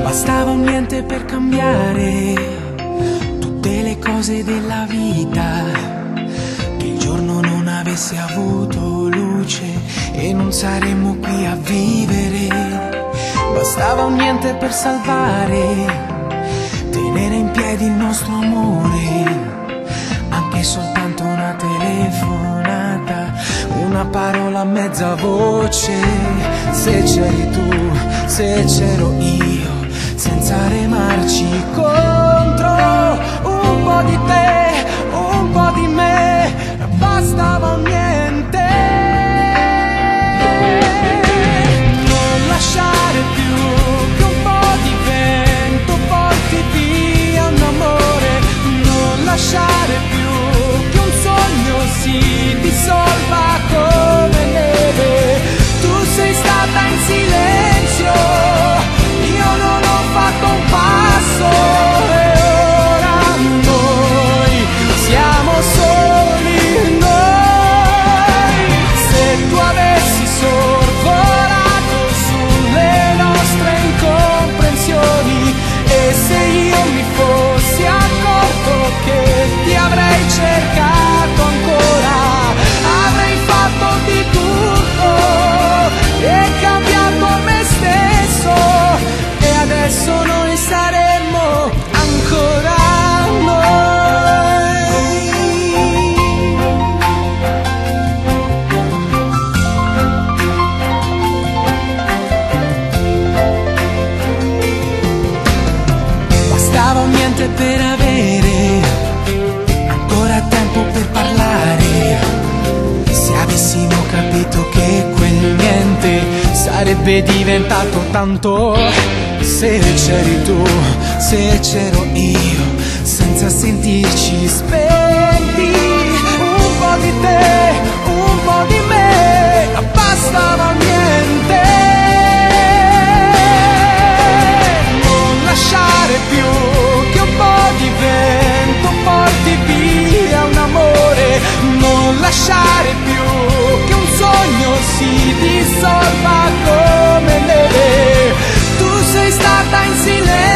Bastava un niente per cambiare tutte le cose della vita, che il giorno non avesse avuto luce e non saremmo qui a vivere. Bastava un niente per salvare, tenere in piedi il nostro amore, anche soltanto una telefonata, una parola a mezza voce. Se c'eri tu, se c'ero io, senza remarci contro, un po' di te, un po' di me, bastava un niente. Non lasciare più che un po' di vento porti via un amore, non lasciare più che un sogno si dissolva come neve. Tu sei stata in silenzio, io non ho fatto un passo e ora noi siamo soli noi. Se tu avessi sorvolato sulle nostre incomprensioni e se io mi fossi accorto che ti avrei cercato ancora, avrei fatto di tutto e cambiato me stesso, e adesso noi saremmo ancora noi. Bastava un niente per avere ancora tempo per parlare, se avessimo capito che quel niente sarebbe diventato tanto. Se c'eri tu, se c'ero io, senza sentirci spenti, un po' di te, un po' di me, bastava niente. Non lasciare più che un po' di vento porti via un amore, non lasciare più che un sogno si dissolva come neve. Tu sei stata in silenzio,